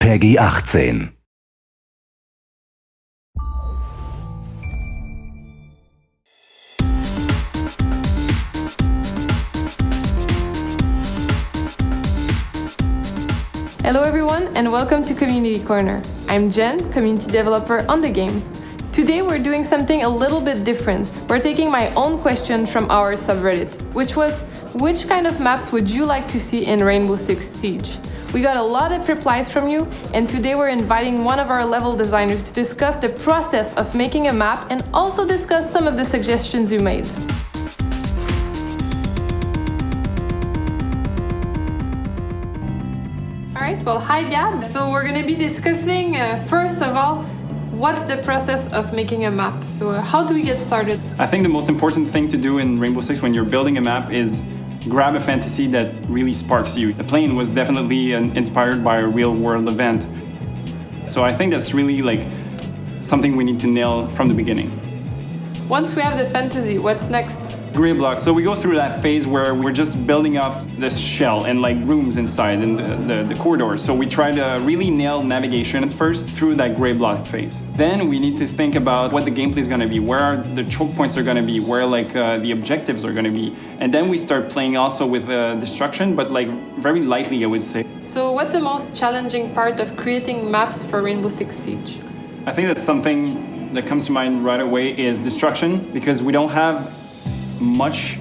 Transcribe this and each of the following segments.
Peggy 18. Hello everyone and welcome to Community Corner. I'm Jen, community developer on the game. Today we're doing something a little bit different. We're taking my own question from our subreddit, which was, which kind of maps would you like to see in Rainbow Six Siege? We got a lot of replies from you, and today we're inviting one of our level designers to discuss the process of making a map and also discuss some of the suggestions you made. Alright, well, hi Gab. So we're going to be discussing, first of all, what's the process of making a map? So how do we get started? I think the most important thing to do in Rainbow Six when you're building a map is grab a fantasy that really sparks you. The plane was definitely inspired by a real world event. So I think that's really something we need to nail from the beginning. Once we have the fantasy, what's next? Grid block. So we go through that phase where we're just building up this shell and rooms inside and the corridors. So we try to really nail navigation at first through that grid block phase. Then we need to think about what the gameplay is going to be, where the choke points are going to be, where the objectives are going to be. And then we start playing also with destruction, but very lightly, I would say. So what's the most challenging part of creating maps for Rainbow Six Siege? I think that's something that comes to mind right away is destruction, because we don't have much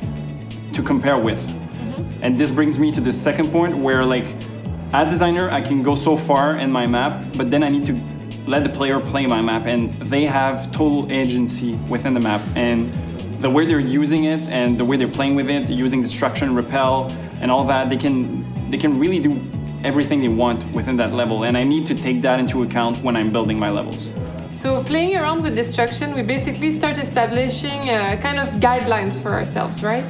to compare with. Mm-hmm. And this brings me to the second point where as designer I can go so far in my map, but then I need to let the player play my map and they have total agency within the map, and the way they're using it and the way they're playing with it, using destruction, repel and all that, they can really do everything they want within that level, and I need to take that into account when I'm building my levels. So playing around with destruction, we basically start establishing kind of guidelines for ourselves, right?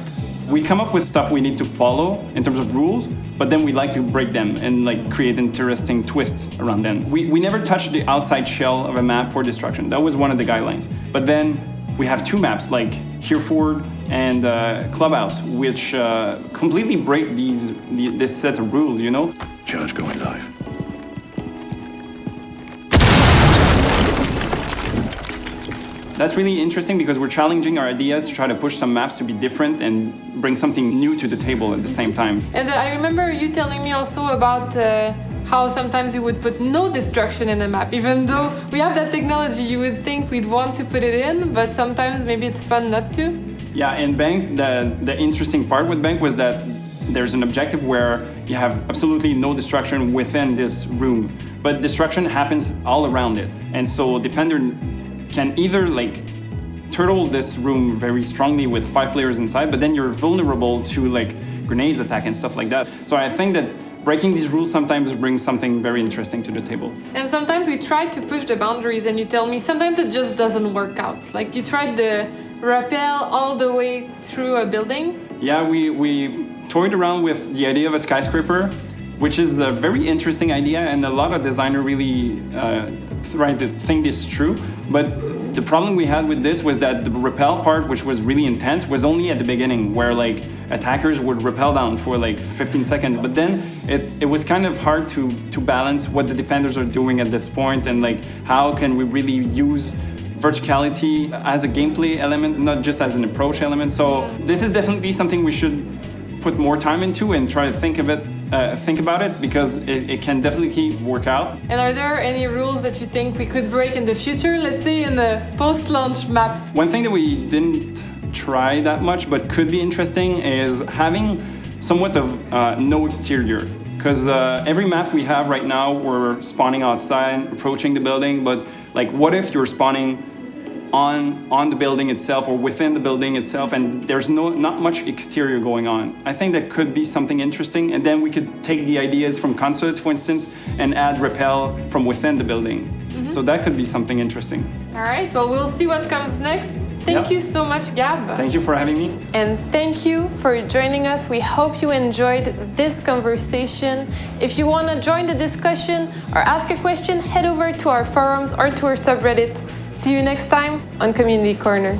We come up with stuff we need to follow in terms of rules, but then we like to break them and create interesting twists around them. We never touch the outside shell of a map for destruction. That was one of the guidelines. But then we have two maps like Hereford and Clubhouse, which completely break this set of rules, you know? Charge going live. That's really interesting because we're challenging our ideas to try to push some maps to be different and bring something new to the table at the same time. And I remember you telling me also about how sometimes you would put no destruction in a map. Even though we have that technology, you would think we'd want to put it in, but sometimes maybe it's fun not to. Yeah, in Bank, the interesting part with Bank was that there's an objective where you have absolutely no destruction within this room, but destruction happens all around it. And so Defender can either turtle this room very strongly with 5 players inside, but then you're vulnerable to grenades attack and stuff like that. So I think that breaking these rules sometimes brings something very interesting to the table. And sometimes we try to push the boundaries and you tell me sometimes it just doesn't work out. You tried the rappel all the way through a building. Yeah, we toyed around with the idea of a skyscraper, which is a very interesting idea, and a lot of designers really tried to think this through. But the problem we had with this was that the rappel part, which was really intense, was only at the beginning, where attackers would rappel down for 15 seconds. But then it was kind of hard to balance what the defenders are doing at this point, and how can we really use verticality as a gameplay element, not just as an approach element. So this is definitely something we should put more time into and try to think about it, because it can definitely work out. And are there any rules that you think we could break in the future, let's say in the post-launch maps? One thing that we didn't try that much but could be interesting is having somewhat of no exterior, because every map we have right now, we're spawning outside, approaching the building, but what if you're spawning on the building itself or within the building itself, and there's not much exterior going on? I think that could be something interesting, and then we could take the ideas from consulate, for instance, and add rappel from within the building. Mm-hmm. So that could be something interesting. All right, well, we'll see what comes next. Thank you so much, Gab. Thank you for having me. And thank you for joining us. We hope you enjoyed this conversation. If you want to join the discussion or ask a question, head over to our forums or to our subreddit. See you next time on Community Corner.